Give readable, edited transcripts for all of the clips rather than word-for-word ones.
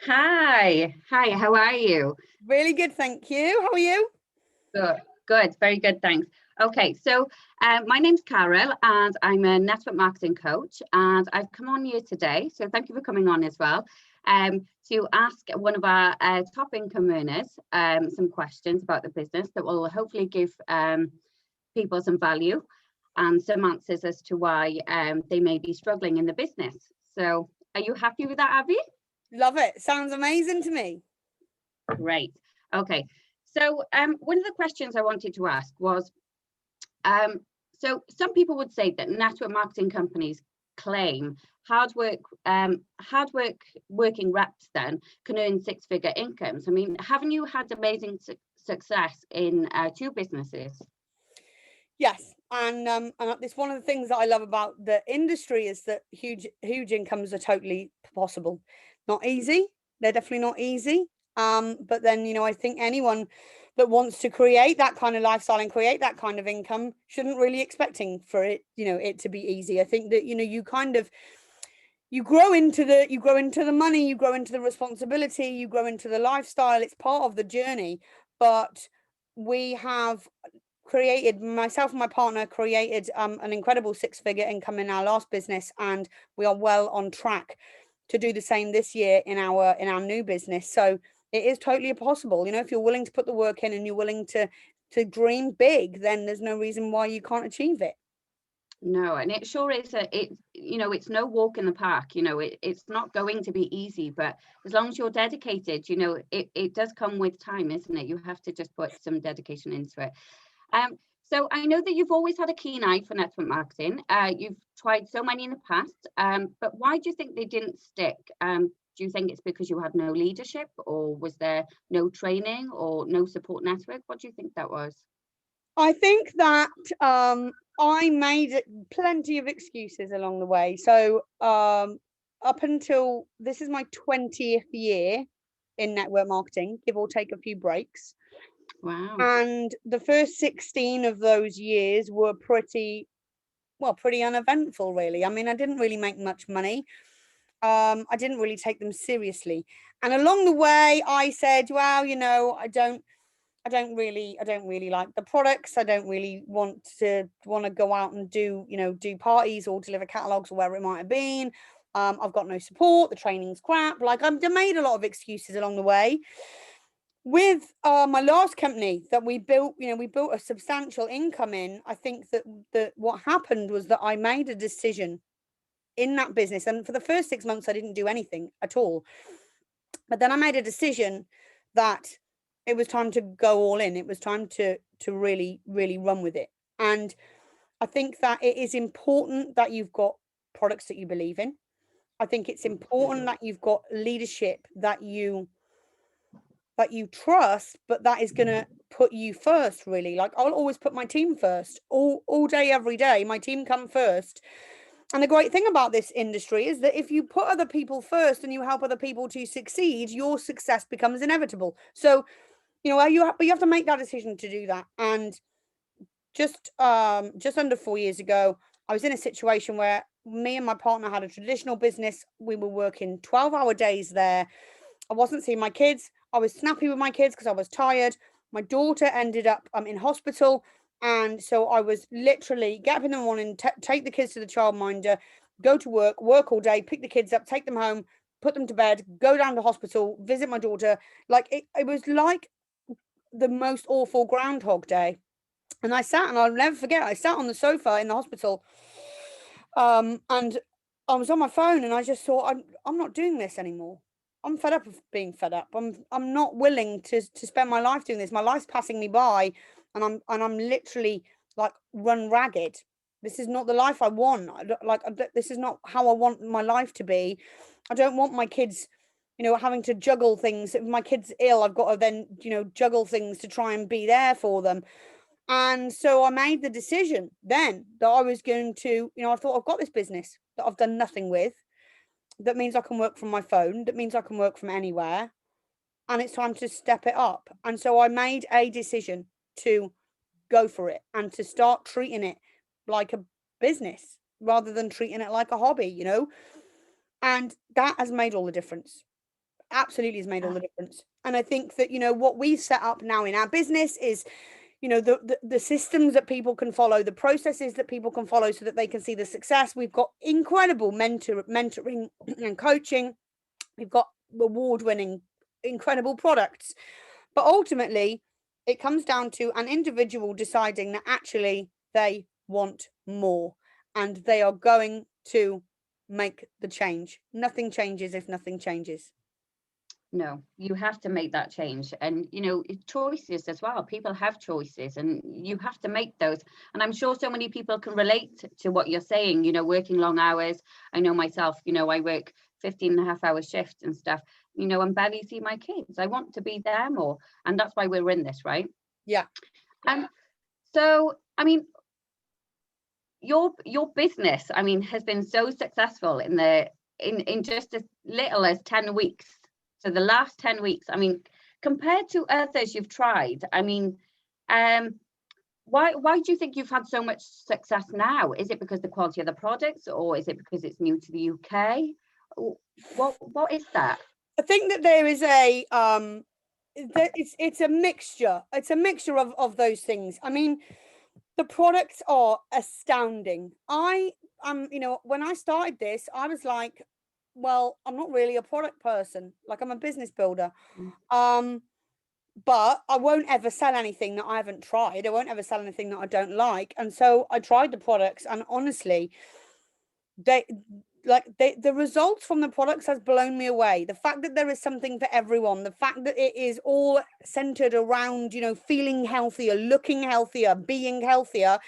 Hi, how are you? Really good, thank you. How are you? Good, very good, thanks. Okay, so my name's Caryl and I'm a network marketing coach, and I've come on here today, so thank you for coming on as well, to ask one of our top income earners some questions about the business that will hopefully give people some value and some answers as to why they may be struggling in the business. So are you happy with that, Abby? Love it. Sounds amazing to me. Great. Okay. So one of the questions I wanted to ask was, so some people would say that network marketing companies claim hard work working reps then can earn six-figure incomes. I mean, haven't you had amazing success in two businesses? Yes, and it's one of the things that I love about the industry is that huge incomes are totally possible. Not easy. They're definitely not easy. But then I think anyone that wants to create that kind of lifestyle and create that kind of income shouldn't really expecting for it to be easy. I think that you kind of you grow into the money, you grow into the responsibility, you grow into the lifestyle. It's part of the journey. But we have created, myself and my partner created an incredible six-figure income in our last business, and we are well on track to do the same this year in our new business. So it is totally possible. If you're willing to put the work in and you're willing to dream big, then there's no reason why you can't achieve it. No, and it sure is it's no walk in the park. It's not going to be easy, but as long as you're dedicated, it does come with time, isn't it? You have to just put some dedication into it. So I know that you've always had a keen eye for network marketing. You've tried so many in the past, but why do you think they didn't stick? Do you think it's because you had no leadership, or was there no training or no support network? What do you think that was? I think that I made plenty of excuses along the way. So up until this is my 20th year in network marketing, give or take a few breaks. Wow. And the first 16 of those years were pretty uneventful, really. I mean, I didn't really make much money. I didn't really take them seriously. And along the way, I said, well, I don't really like the products. I don't really want to go out and do parties or deliver catalogs or wherever it might have been. I've got no support. The training's crap. Like, I made a lot of excuses along the way. With my last company that we built a substantial income in. I think that what happened was that I made a decision in that business, and for the first 6 months, I didn't do anything at all. But then I made a decision that it was time to go all in. It was time to really run with it. And I think that it is important that you've got products that you believe in. I think it's important Absolutely. that you've got leadership that you trust, but that is going to put you first, really. Like, I'll always put my team first, all day, every day. My team come first. And the great thing about this industry is that if you put other people first and you help other people to succeed, your success becomes inevitable. So, but you have to make that decision to do that. And just under 4 years ago, I was in a situation where me and my partner had a traditional business. We were working 12-hour days there. I wasn't seeing my kids. I was snappy with my kids because I was tired. My daughter ended up in hospital. And so I was literally get up in the morning, take the kids to the childminder, go to work all day, pick the kids up, take them home, put them to bed, go down to hospital, visit my daughter. Like, it was like the most awful Groundhog Day. And I'll never forget, I sat on the sofa in the hospital, and I was on my phone, and I just thought, I'm not doing this anymore. I'm fed up of being fed up. I'm not willing to spend my life doing this. My life's passing me by, and I'm literally like run ragged. This is not the life I want. This is not how I want my life to be. I don't want my kids, having to juggle things. If my kid's ill, I've got to then, juggle things to try and be there for them. And so I made the decision then that I was going to, I thought, I've got this business that I've done nothing with. That means I can work from my phone. That means I can work from anywhere. And it's time to step it up. And so I made a decision to go for it and to start treating it like a business rather than treating it like a hobby. And that has made all the difference. absolutely has made all the difference. And I think that, you know, what we've set up now in our business is, you know, the systems that people can follow, the processes that people can follow so that they can see the success. We've got incredible mentoring and coaching. We've got award-winning, incredible products. But ultimately, it comes down to an individual deciding that actually they want more and they are going to make the change. Nothing changes if nothing changes. No, you have to make that change. And, you know, choices as well. People have choices and you have to make those. And I'm sure so many people can relate to what you're saying, you know, working long hours. I know myself, you know, I work 15.5-hour shifts and stuff, you know, and barely see my kids. I want to be there more. And that's why we're in this, right? Yeah. So, I mean, your business, I mean, has been so successful in just as little as 10 weeks. So the last 10 weeks, I mean, compared to others you've tried, I mean, why do you think you've had so much success now? Is it because the quality of the products, or is it because it's new to the UK? What is that? I think that there is it's a mixture. It's a mixture of those things. I mean, the products are astounding. You know, when I started this, I was like, well, I'm not really a product person. Like, I'm a business builder. But I won't ever sell anything that I haven't tried. I won't ever sell anything that I don't like. And so I tried the products, and honestly, the results from the products has blown me away. The fact that there is something for everyone, the fact that it is all centered around, you know, feeling healthier, looking healthier, being healthier,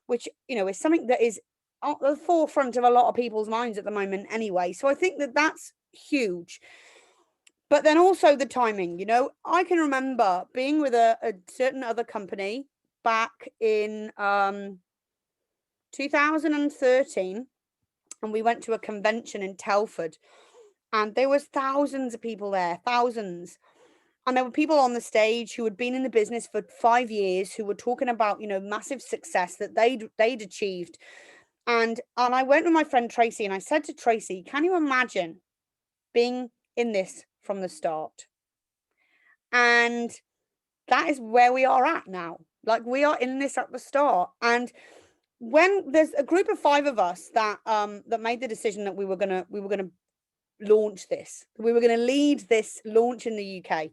which, you know, is something that is at the forefront of a lot of people's minds at the moment anyway. So I think that that's huge. But then also the timing, you know, I can remember being with a certain other company back in 2013, and we went to a convention in Telford, and there was thousands of people there, thousands. And there were people on the stage who had been in the business for 5 years, who were talking about, you know, massive success that they'd achieved. And I went with my friend Tracy, and I said to Tracy, can you imagine being in this from the start? And that is where we are at now. Like, we are in this at the start. And when there's a group of 5 of us that made the decision that we were gonna launch this, we were gonna lead this launch in the UK.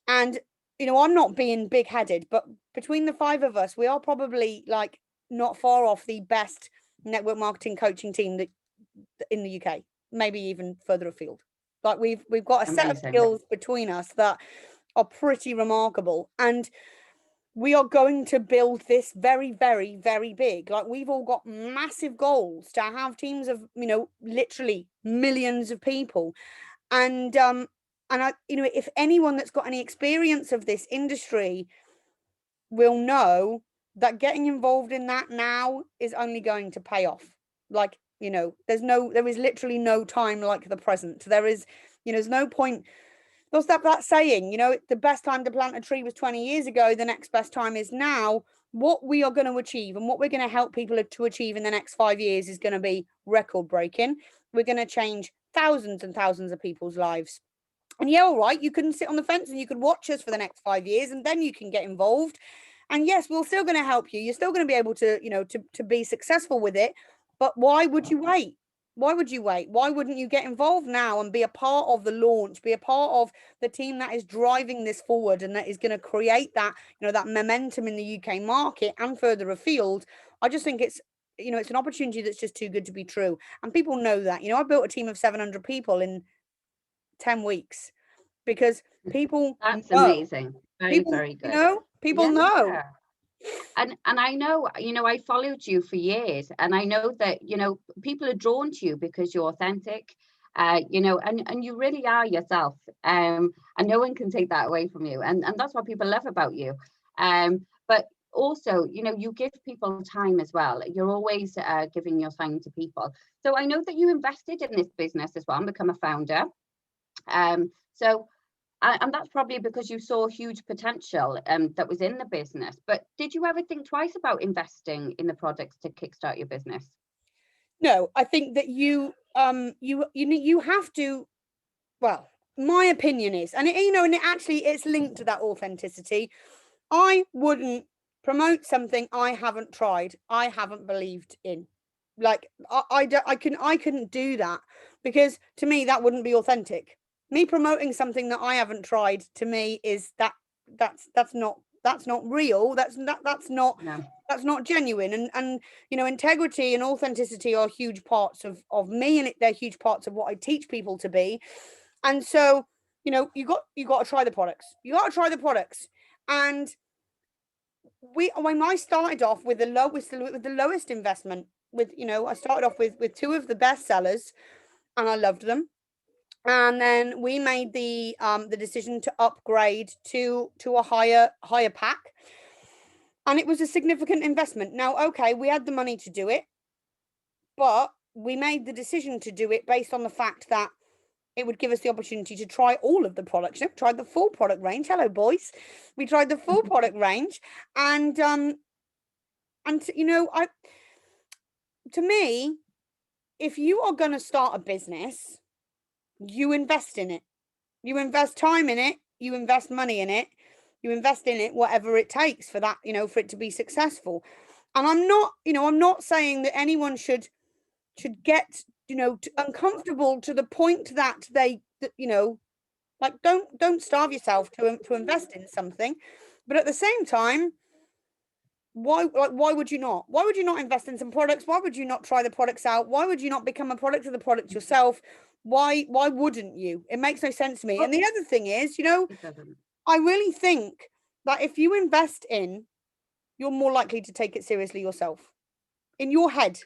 And, you know, I'm not being big-headed, but between the 5 of us, we are probably, like, not far off the best network marketing coaching team that in the UK, maybe even further afield. Like, we've got a set of skills between us that are pretty remarkable, and we are going to build this very, very, very big. Like, we've all got massive goals to have teams of, you know, literally millions of people. And I, you know, if anyone that's got any experience of this industry will know that getting involved in that now is only going to pay off. Like, you know, there is literally no time like the present. There is, you know, there's no point. There's that saying, you know, the best time to plant a tree was 20 years ago. The next best time is now. What we are going to achieve and what we're going to help people to achieve in the next 5 years is going to be record breaking. We're going to change thousands and thousands of people's lives. And yeah, all right, you can sit on the fence and you could watch us for the next 5 years, and then you can get involved. And yes, we're still going to help you. You're still going to be able to, you know, to be successful with it. But why would you wait? Why would you wait? Why wouldn't you get involved now and be a part of the launch, be a part of the team that is driving this forward and that is going to create that, you know, that momentum in the UK market and further afield? I just think it's, you know, it's an opportunity that's just too good to be true. And people know that. You know, I built a team of 700 people in 10 weeks because people That's know. amazing. Very, People, very good. you know, people know. And I know, you know, I followed you for years, and I know that, you know, people are drawn to you because you're authentic, you know, and you really are yourself, and no one can take that away from you, and that's what people love about you. But also, you know, you give people time as well. You're always giving your time to people. So I know that you invested in this business as well and become a founder. So and that's probably because you saw huge potential that was in the business. But did you ever think twice about investing in the products to kickstart your business? No, I think that you have to. Well, my opinion is, and and it's linked to that authenticity. I wouldn't promote something I haven't tried, I haven't believed in. Like I couldn't do that, because to me that wouldn't be authentic. Me promoting something that I haven't tried, to me, is that's not real. No. That's not genuine. And integrity and authenticity are huge parts of me, and they're huge parts of what I teach people to be. And so, you got to try the products. You got to try the products. And when I started off with the lowest investment, I started off with two of the best sellers, and I loved them. And then we made the decision to upgrade to a higher pack, and it was a significant investment. Now, okay, we had the money to do it, but we made the decision to do it based on the fact that it would give us the opportunity to try all of the products. We tried the full product range. Hello, boys. We tried the full product range, and to me, if you are going to start a business, you invest in it. You invest time in it. You invest money in it. You invest in it, whatever it takes for that, for it to be successful. And I'm not saying that anyone should get, uncomfortable to the point that like, don't starve yourself to invest in something. But at the same time, why would you not? Why would you not invest in some products? Why would you not try the products out? Why would you not become a product of the product yourself? Why wouldn't you? It makes no sense to me. And the other thing is, I really think that if you invest in, you're more likely to take it seriously yourself. In your head,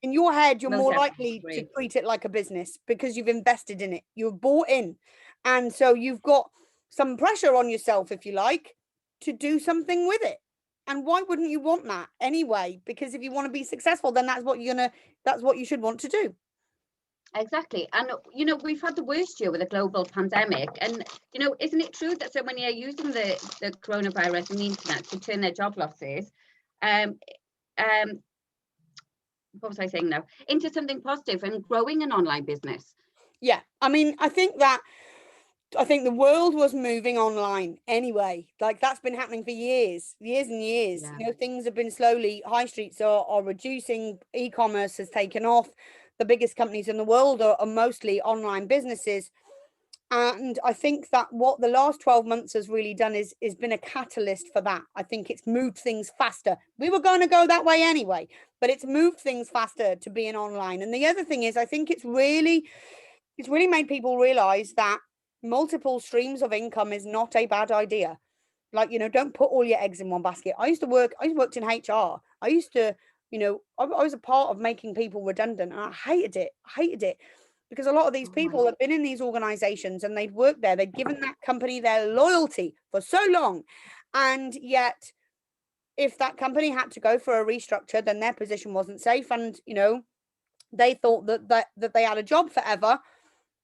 you're more likely to treat it like a business, because you've invested in it. You've bought in. And so you've got some pressure on yourself, if you like, to do something with it. And why wouldn't you want that anyway? Because if you want to be successful, then that's what you should want to do. Exactly. And we've had the worst year with a global pandemic, and isn't it true that so many are using the coronavirus and the internet to turn their job losses what was I saying now, into something positive and growing an online business? Yeah, I mean, I think the world was moving online anyway. Like, that's been happening for years and years. Yeah. Things have been slowly, high streets are reducing, e-commerce has taken off. The biggest companies in the world are mostly online businesses. And I think that what the last 12 months has really done is been a catalyst for that. I think it's moved things faster. We were going to go that way anyway, but it's moved things faster to being online. And the other thing is, I think it's really made people realize that multiple streams of income is not a bad idea. Like, don't put all your eggs in one basket. I worked in HR. I used to, I was a part of making people redundant, and I hated it. Because a lot of these people have been in these organizations and they've worked there. They've given that company their loyalty for so long. And yet, if that company had to go for a restructure, then their position wasn't safe. And, they thought that they had a job forever.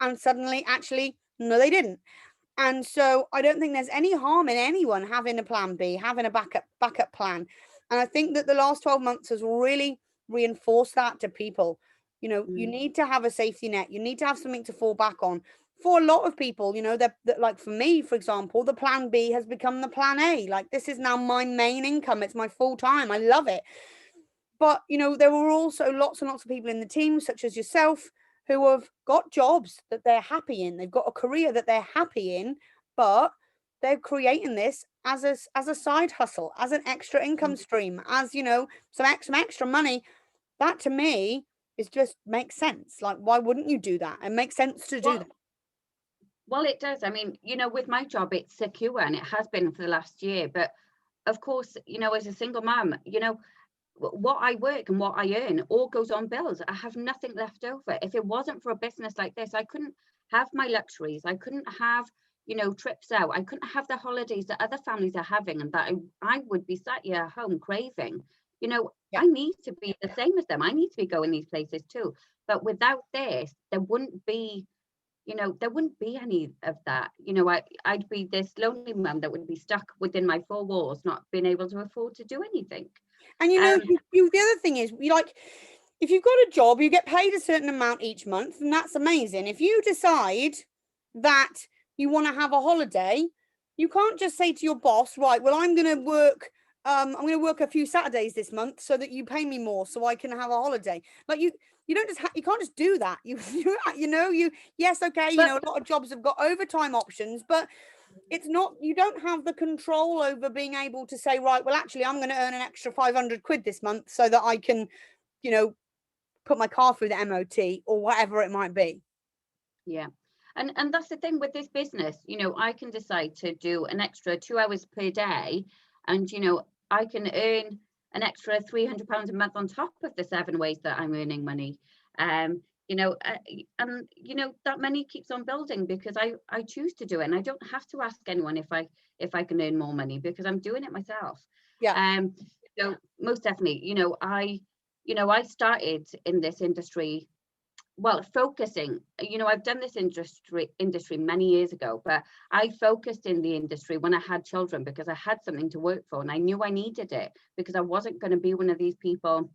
And suddenly, actually, no, they didn't. And so I don't think there's any harm in anyone having a plan B, having a backup plan. And I think that the last 12 months has really reinforced that to people. You need to have a safety net. You need to have something to fall back on. For a lot of people, that like for me, for example, the plan B has become the plan A. Like, this is now my main income. It's my full time. I love it. But, there were also lots and lots of people in the team, such as yourself, who have got jobs that they're happy in. They've got a career that they're happy in, but they're creating this as a side hustle, as an extra income stream, as, some extra money. That, to me, is just makes sense. Like, why wouldn't you do that? It makes sense to do that. Well, it does. I mean, with my job, it's secure, and it has been for the last year. But of course, as a single mom, what I work and what I earn all goes on bills. I have nothing left over. If it wasn't for a business like this, I couldn't have my luxuries. I couldn't have, trips out. I couldn't have the holidays that other families are having, and that I would be sat here at home craving. I need to be the same as them. I need to be going these places too. But without this, there wouldn't be any of that. I'd be this lonely mum that would be stuck within my four walls, not being able to afford to do anything. And the other thing is, if you've got a job, you get paid a certain amount each month, and that's amazing. If you decide that you want to have a holiday, you can't just say to your boss, right, well, I'm going to work a few Saturdays this month so that you pay me more so I can have a holiday. Like you don't just you can't just do that. Yes, okay, But a lot of jobs have got overtime options, but it's not, you don't have the control over being able to say, right, well, actually, I'm going to earn an extra 500 quid this month so that I can, put my car through the MOT or whatever it might be. yeah. And that's the thing with this business, I can decide to do an extra 2 hours per day, and I can earn an extra £300 a month on top of the 7 ways that I'm earning money. And that money keeps on building because I choose to do it, and I don't have to ask anyone if I can earn more money because I'm doing it myself. Yeah. So most definitely, I started in this industry, well, focusing, I've done this industry many years ago, but I focused in the industry when I had children because I had something to work for, and I knew I needed it because I wasn't going to be one of these people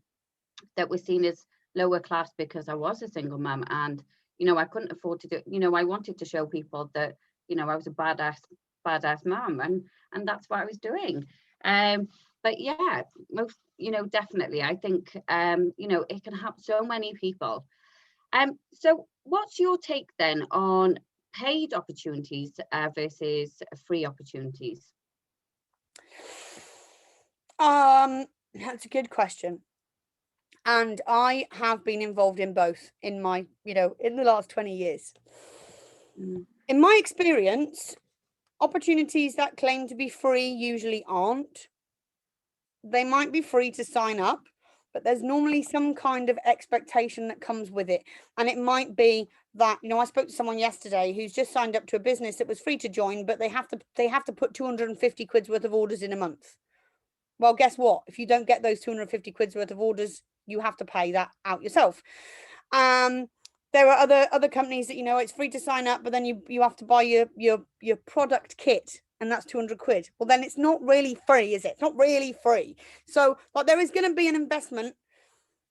that was seen as lower class because I was a single mum, and I couldn't afford to do, I wanted to show people that I was a badass mum, and that's what I was doing. But yeah, most, definitely I think it can help so many people. So what's your take then on paid opportunities versus free opportunities? That's a good question. And I have been involved in both in my, in the last 20 years. In my experience, opportunities that claim to be free usually aren't. They might be free to sign up, but there's normally some kind of expectation that comes with it. And it might be that, I spoke to someone yesterday who's just signed up to a business that was free to join, but they have to put 250 quid's worth of orders in a month. Well, guess what? If you don't get those 250 quid's worth of orders, you have to pay that out yourself. There are other companies that, it's free to sign up, but then you have to buy your product kit, and that's 200 quid. Well, then it's not really free, is it? It's not really free. So, like, there is going to be an investment.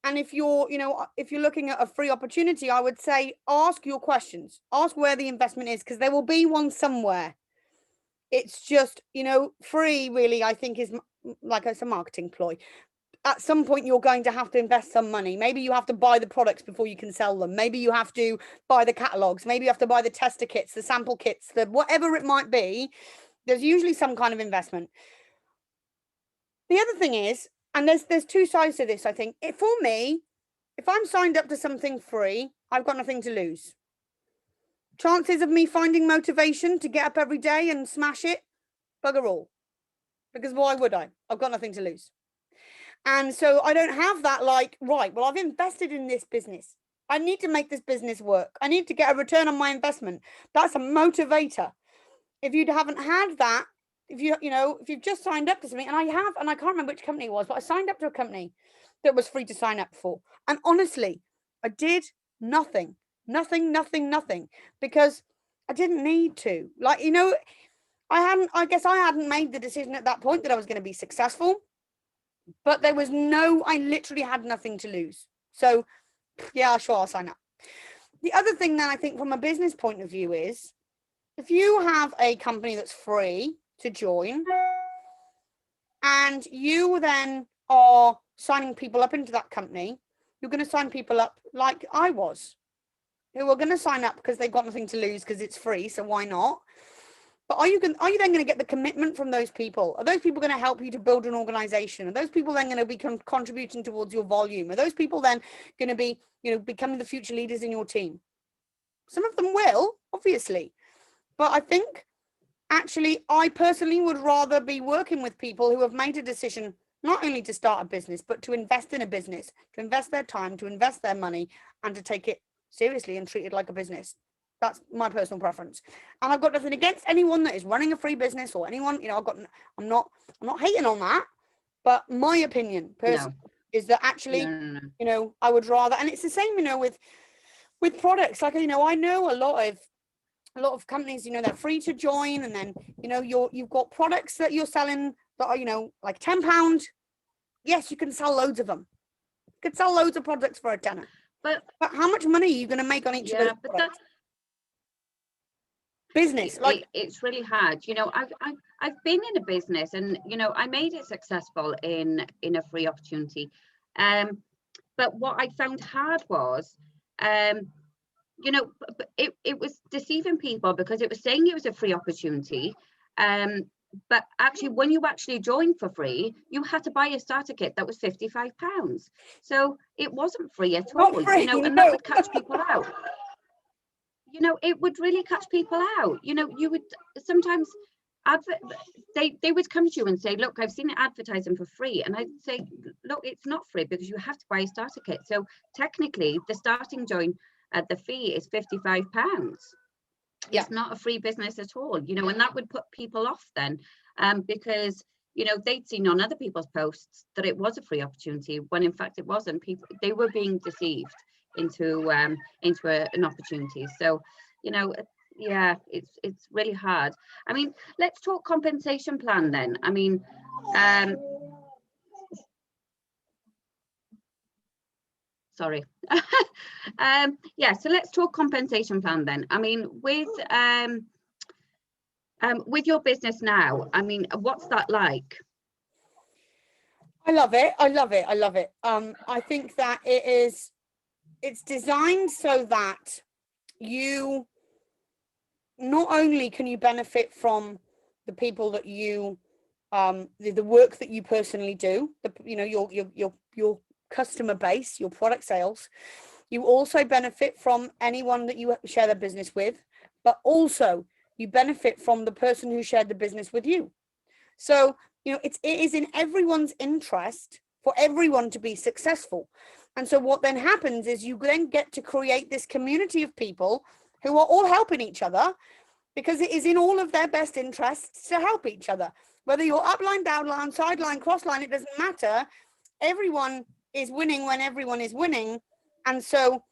And if you're looking at a free opportunity, I would say ask your questions. Ask where the investment is, because there will be one somewhere. It's just, free really, I think, is like it's a marketing ploy. At some point, you're going to have to invest some money. Maybe you have to buy the products before you can sell them. Maybe you have to buy the catalogs. Maybe you have to buy the tester kits, the sample kits, the whatever it might be. There's usually some kind of investment. The other thing is, and there's two sides to this, I think. For me, if I'm signed up to something free, I've got nothing to lose. Chances of me finding motivation to get up every day and smash it, bugger all. Because why would I? I've got nothing to lose. And so I don't have that, like, right, well, I've invested in this business. I need to make this business work. I need to get a return on my investment. That's a motivator. If you haven't had that, if you've just signed up to something, and I can't remember which company it was, but I signed up to a company that was free to sign up for. And honestly, I did nothing, because I didn't need to. Like, I guess I hadn't made the decision at that point that I was going to be successful. But I literally had nothing to lose. So, yeah, sure, I'll sign up. The other thing that I think from a business point of view is, if you have a company that's free to join, and you then are signing people up into that company, you're going to sign people up like I was, who are going to sign up because they've got nothing to lose because it's free, so why not? But are you then going to get the commitment from those people? Are those people going to help you to build an organization? Are those people then going to be contributing towards your volume? Are those people then going to be, becoming the future leaders in your team? Some of them will, obviously. But I think, actually, I personally would rather be working with people who have made a decision not only to start a business, but to invest in a business, to invest their time, to invest their money, and to take it seriously and treat it like a business. That's my personal preference. And I've got nothing against anyone that is running a free business or anyone, I'm not hating on that. But my opinion personally is that actually, No. I would rather, and it's the same, with products. Like, I know a lot of companies, they're free to join, and then, you've got products that you're selling that are, like £10. Yes, you can sell loads of them. You could sell loads of products for a tenner. But how much money are you going to make on each of those products? business. Like it's really hard. I've been in a business, and I made it successful in a free opportunity. But what I found hard was, it was deceiving people because it was saying it was a free opportunity. But actually, when you actually joined for free, you had to buy a starter kit that was £55. So it wasn't free at all, free, and that would catch people out. It would really catch people out. You would sometimes they would come to you and say, look, I've seen it advertising for free. And I'd say, look, it's not free because you have to buy a starter kit. So technically the starting join at the fee is £55. Yeah. It's not a free business at all, and that would put people off then, because they'd seen on other people's posts that it was a free opportunity when in fact it wasn't. They were being deceived into an opportunity. So yeah, it's really hard. I mean, let's talk compensation plan then. I mean, sorry. Yeah, so let's talk compensation plan then. I mean, with your business now, I mean, what's that like? I love it. I think that it's designed so that you not only can you benefit from the people that you the work that you personally do, your customer base, your product sales, you also benefit from anyone that you share the business with, but also you benefit from the person who shared the business with you. So it is in everyone's interest for everyone to be successful. And so what then happens is you then get to create this community of people who are all helping each other, because it is in all of their best interests to help each other. Whether you're upline, downline, sideline, crossline, it doesn't matter. Everyone is winning when everyone is winning. And so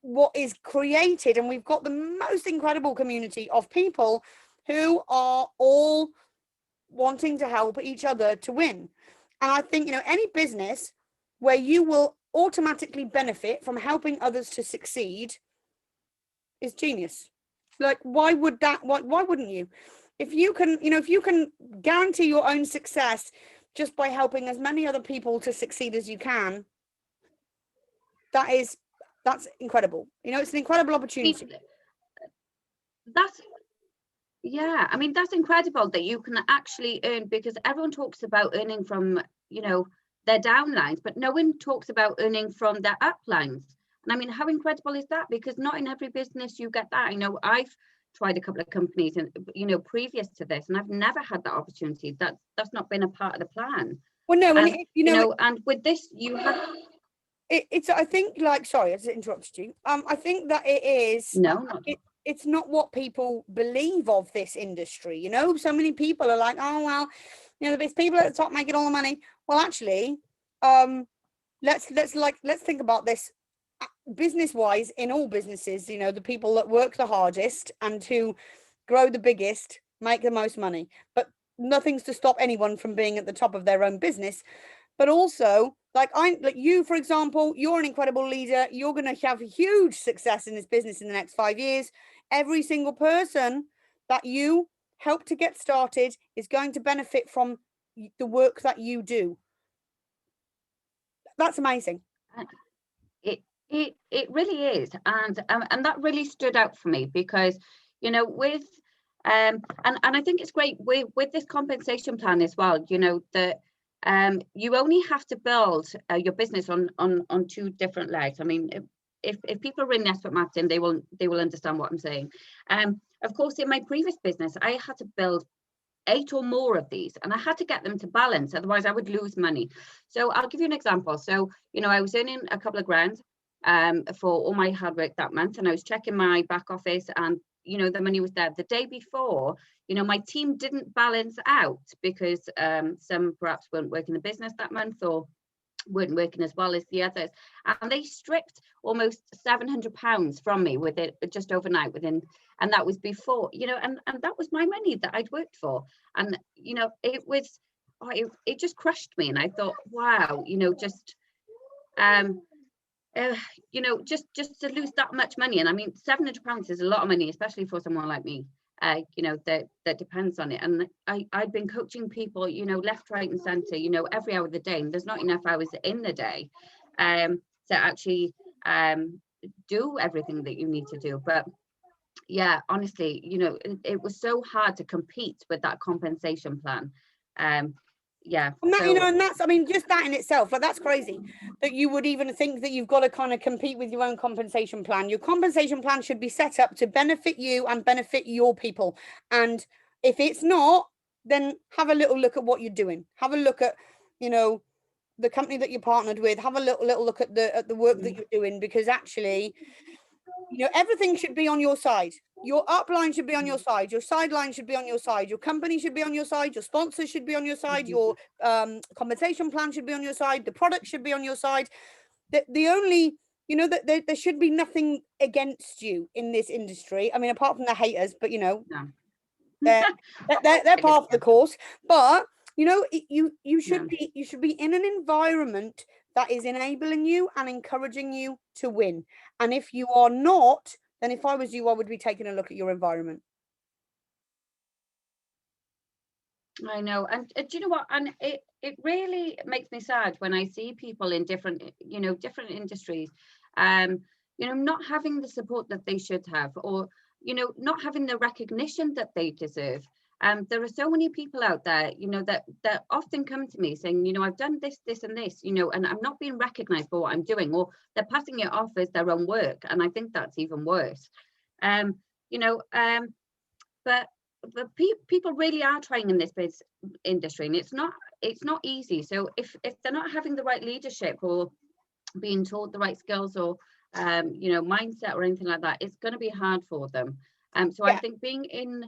what is created, and we've got the most incredible community of people who are all wanting to help each other to win. And I think, any business where you will automatically benefit from helping others to succeed is genius. Like, why wouldn't you? If you can guarantee your own success just by helping as many other people to succeed as you can, that's incredible. It's an incredible opportunity. Yeah, I mean, that's incredible that you can actually earn, because everyone talks about earning from, their downlines, but no one talks about earning from their uplines. And I mean, how incredible is that? Because not in every business you get that. I've tried a couple of companies and, previous to this, and I've never had that opportunity. That's not been a part of the plan. Well, no, and and with this, you have. I think, like, sorry, I just interrupted you. I think that it is. No, not. It's not what people believe of this industry. So many people are like, oh well, there's people at the top making all the money. Well, actually, let's think about this business wise. In all businesses, the people that work the hardest and who grow the biggest make the most money. But nothing's to stop anyone from being at the top of their own business. But also, like you, for example, you're an incredible leader. You're going to have huge success in this business in the next 5 years. Every single person that you help to get started is going to benefit from the work that you do. That's amazing. It really is, and that really stood out for me, because with and I think it's great with this compensation plan as well. That you only have to build your business on two different legs. I mean, if people are in network marketing, they will understand what I'm saying. Of course, in my previous business, I had to build 8 or more of these, and I had to get them to balance, otherwise I would lose money. So I'll give you an example. So I was earning a couple of grand for all my hard work that month, and I was checking my back office, and the money was there. The day before, my team didn't balance out because some perhaps weren't working the business that month, or weren't working as well as the others, and they stripped almost £700 from me with it just overnight and that was before, and that was my money that I'd worked for. And it was it just crushed me, and I thought, wow, just just to lose that much money. And I mean, £700 is a lot of money, especially for someone like me. you know, that depends on it. And I've been coaching people, you know, left, right and center, you know, every hour of the day, and there's not enough hours in the day to actually do everything that you need to do. But yeah, honestly, you know, it was so hard to compete with that compensation plan. Yeah. And that, So you know, and that's, I mean, just that in itself, like, that's crazy that you would even think that you've got to kind of compete with your own compensation plan. Your compensation plan should be set up to benefit you and benefit your people. And if it's not, then have a little look at what you're doing. Have a look at, you know, the company that you're partnered with. Have a little look at the work that you're doing, because actually, you know, everything should be on your side. Your upline should be on your side. Your sideline should be on your side. Your company should be on your side. Your sponsors should be on your side. Your compensation plan should be on your side. The product should be on your side. The only, you know, that there should be nothing against you in this industry. I mean, apart from the haters, but you know, no. they're part of the course. But you know, you should No. you should be in an environment that is enabling you and encouraging you to win. And if you are not, then if I was you, I would be taking a look at your environment. I know. And do you know what? And it really makes me sad when I see people in different, you know, different industries, you know, not having the support that they should have, or, you know, not having the recognition that they deserve. There are so many people out there, you know, that often come to me saying, you know, I've done this and this, you know, and I'm not being recognized for what I'm doing, or they're passing it off as their own work. And I think that's even worse. You know, but people really are trying in this industry, and it's not easy. So if they're not having the right leadership, or being taught the right skills, or you know, mindset or anything like that, it's going to be hard for them. So I think being in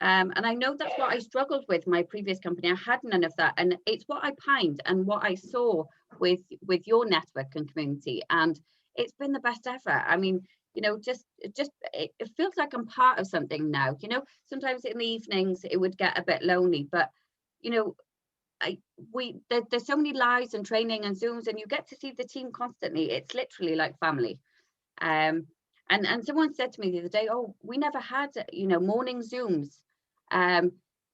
and I know that's what I struggled with my previous company. I had none of that, and it's what I pined and what I saw with your network and community, and it's been the best ever. I mean, you know, just it feels like I'm part of something now. You know, sometimes in the evenings it would get a bit lonely, but you know, there's so many lives and training and Zooms, and you get to see the team constantly. It's literally like family. And someone said to me the other day, oh, we never had, you know, morning Zooms,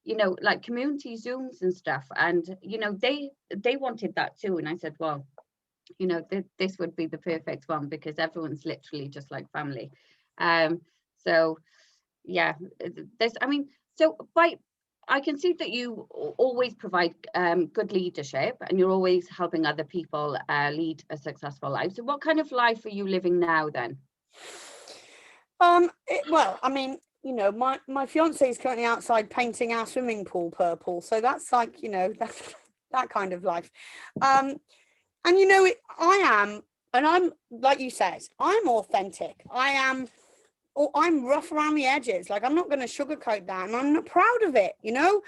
you know, like community Zooms and stuff. And you know, they wanted that too. And I said, well, you know, this would be the perfect one, because everyone's literally just like family. So yeah, I mean, so I can see that you always provide good leadership, and you're always helping other people lead a successful life. So what kind of life are you living now then? Well, I mean, you know, my fiance is currently outside painting our swimming pool purple, so that's like, you know, that's that kind of life. And you know, I am, and I'm, like you said, I'm authentic. I'm rough around the edges. Like, I'm not going to sugarcoat that, and I'm not proud of it. You know,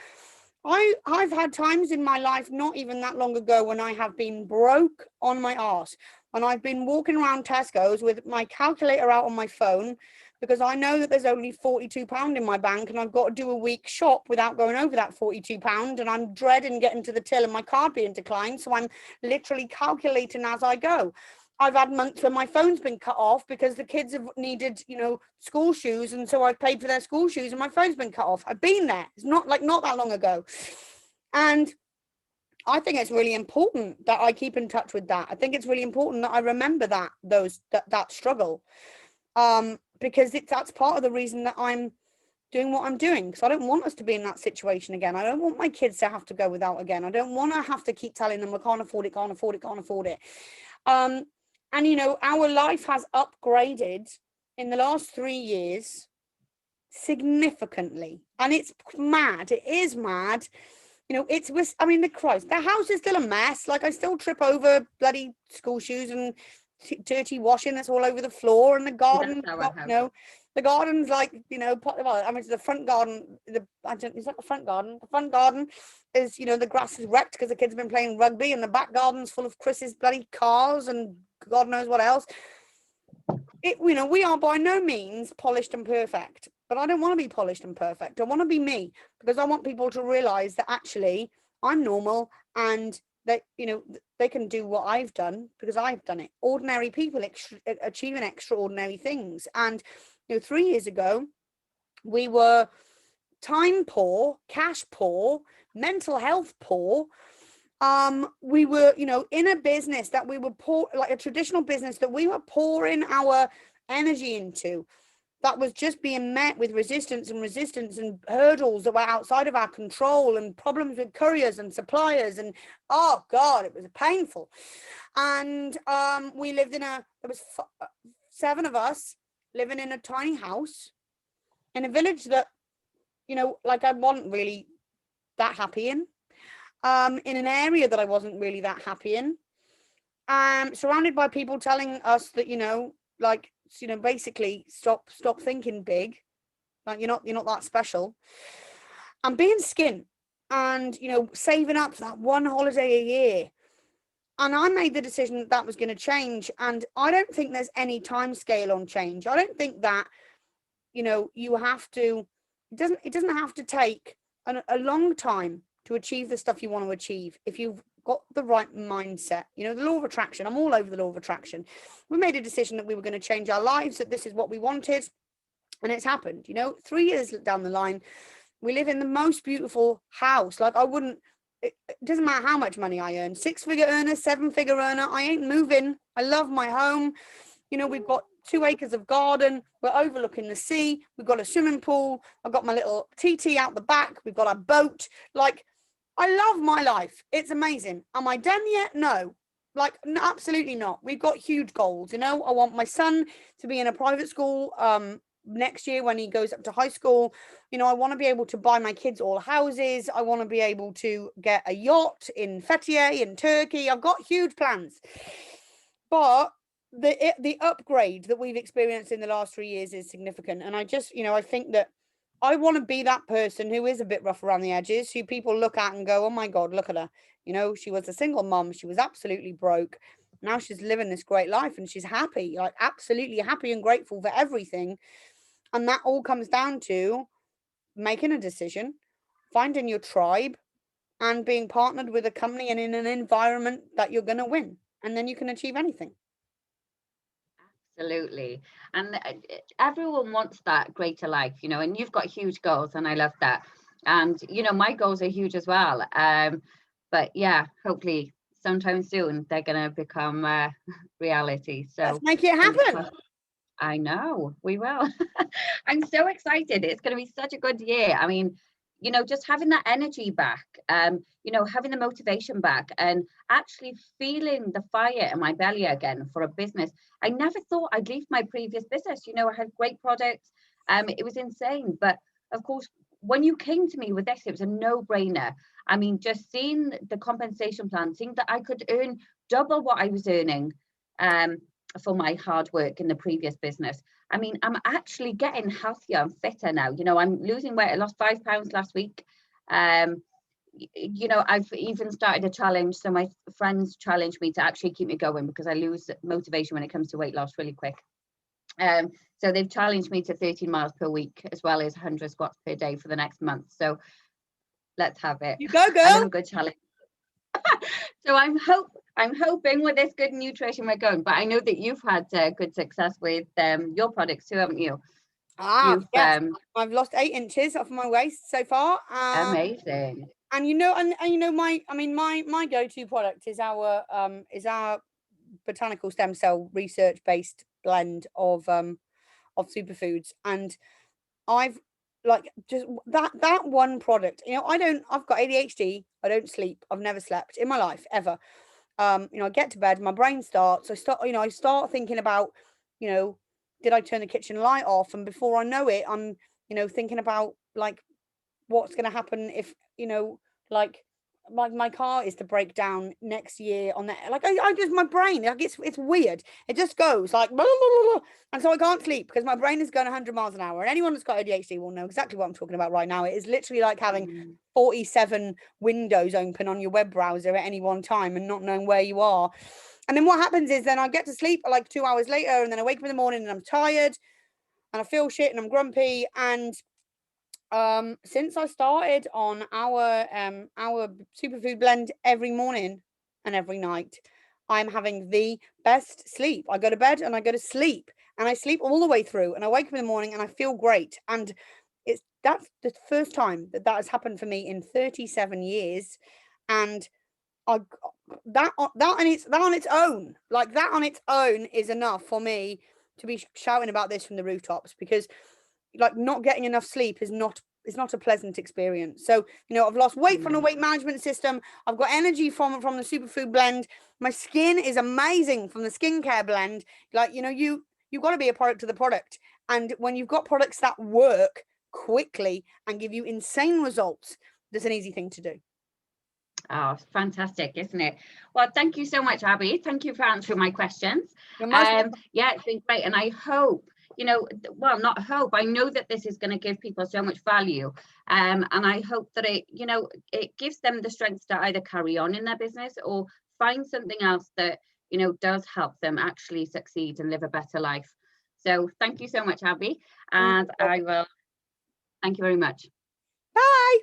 I've had times in my life, not even that long ago, when I have been broke on my arse, and I've been walking around Tesco's with my calculator out on my phone, because I know that there's only £42 in my bank, and I've got to do a week shop without going over that £42, and I'm dreading getting to the till and my card being declined, so I'm literally calculating as I go. I've had months where my phone's been cut off because the kids have needed, you know, school shoes, and so I've paid for their school shoes and my phone's been cut off. I've been there. It's not that long ago. And I think it's really important that I keep in touch with that. I think it's really important that I remember that struggle. Because that's part of the reason that I'm doing what I'm doing. So I don't want us to be in that situation again. I don't want my kids to have to go without again. I don't want to have to keep telling them I can't afford it, can't afford it, can't afford it. And you know, our life has upgraded in the last 3 years significantly, and it's mad. It is mad. You know, I mean, the house is still a mess. Like, I still trip over bloody school shoes and dirty washing that's all over the floor, and the garden, you know, the garden's like, you know, I mean, the front garden, is that the front garden? The front garden is, you know, the grass is wrecked because the kids have been playing rugby, and the back garden's full of Chris's bloody cars and God knows what else. You know, we are by no means polished and perfect, but I don't want to be polished and perfect. I want to be me, because I want people to realize that actually I'm normal, and that, you know, they can do what I've done because I've done it. Ordinary people achieving extraordinary things. And you know, 3 years ago, we were time poor, cash poor, mental health poor. We were, you know, in a business that we were poor, like a traditional business that we were pouring our energy into, that was just being met with resistance and hurdles that were outside of our control, and problems with couriers and suppliers, and oh god, it was painful. And we lived in there was 7 of us living in a tiny house in a village that, you know, like I wasn't really that happy in an area that I wasn't really that happy in, surrounded by people telling us that, you know, like, you know, basically stop thinking big, like you're not that special, and being skint, and, you know, saving up for that one holiday a year. And I made the decision that that was going to change, and I don't think there's any time scale on change. I don't think that, you know, you have to, it doesn't have to take a long time to achieve the stuff you want to achieve if you've got the right mindset. You know, the law of attraction, I'm all over the law of attraction. We made a decision that we were going to change our lives, that this is what we wanted, and it's happened. You know, 3 years down the line, we live in the most beautiful house. Like, I wouldn't, it doesn't matter how much money I earn, 6-figure earner, 7-figure earner, I ain't moving. I love my home. You know, we've got 2 acres of garden, we're overlooking the sea, we've got a swimming pool, I've got my little TT out the back, we've got a boat. Like, I love my life. It's amazing. Am I done yet? No. Like, no, absolutely not. We've got huge goals. You know, I want my son to be in a private school next year when he goes up to high school. You know, I want to be able to buy my kids all houses. I want to be able to get a yacht in Fethiye in Turkey. I've got huge plans. But the upgrade that we've experienced in the last 3 years is significant. And I just, you know, I think that I want to be that person who is a bit rough around the edges, who people look at and go, oh my God, look at her. You know, she was a single mom. She was absolutely broke. Now she's living this great life and she's happy, like absolutely happy and grateful for everything. And that all comes down to making a decision, finding your tribe, and being partnered with a company and in an environment that you're going to win. And then you can achieve anything. Absolutely. And everyone wants that greater life, you know, and you've got huge goals, and I love that. And, you know, my goals are huge as well. But yeah, hopefully sometime soon they're going to become reality. So let's make it happen. I know we will. I'm so excited. It's going to be such a good year. I mean, you know, just having that energy back, you know, having the motivation back, and actually feeling the fire in my belly again for a business. I never thought I'd leave my previous business. You know, I had great products. It was insane. But of course, when you came to me with this, it was a no-brainer. I mean, just seeing the compensation plan, seeing that I could earn double what I was earning for my hard work in the previous business. I mean, I'm actually getting healthier and fitter now. You know, I'm losing weight. I lost 5 pounds last week. You know, I've even started a challenge. So my friends challenge me to actually keep me going, because I lose motivation when it comes to weight loss really quick. So they've challenged me to 13 miles per week, as well as 100 squats per day for the next month. So let's have it. You go, girl. I love a good challenge. So I'm hoping with this good nutrition we're going. But I know that you've had good success with your products too, haven't you? Yes. I've lost 8 inches off my waist so far. Amazing. And you know, my go-to product is our botanical stem cell research based blend of superfoods. And I've like just that one product. You know, I've got ADHD. I don't sleep. I've never slept in my life ever. You know, I get to bed, my brain starts. I start thinking about, you know, did I turn the kitchen light off? And before I know it, I'm, you know, thinking about like what's going to happen if, you know, like my car is to break down next year on that. Like I just, my brain, like it's weird. It just goes like, blah, blah, blah, blah. And so I can't sleep because my brain is going 100 miles an hour. And anyone that's got ADHD will know exactly what I'm talking about right now. It is literally like having 47 windows open on your web browser at any one time and not knowing where you are. And then what happens is then I get to sleep like 2 hours later, and then I wake up in the morning and I'm tired and I feel shit and I'm grumpy. And since I started on our superfood blend every morning and every night, I'm having the best sleep. I go to bed and I go to sleep, and I sleep all the way through, and I wake up in the morning and I feel great. And That's the first time that has happened for me in 37 years. And I that on its own, like that on its own is enough for me to be shouting about this from the rooftops, because like not getting enough sleep is not a pleasant experience. So, I've lost weight from the weight management system. I've got energy from the superfood blend. My skin is amazing from the skincare blend. Like, you've got to be a product of the product. And when you've got products that work quickly and give you insane results, that's an easy thing to do. Oh, fantastic, isn't it? Well, thank you so much, Abi. Thank you for answering my questions. Yeah, it's been great. And I hope, well, not hope, I know that this is going to give people so much value. And I hope that it gives them the strength to either carry on in their business or find something else that, does help them actually succeed and live a better life. So thank you so much, Abi. And I will, thank you very much. Bye.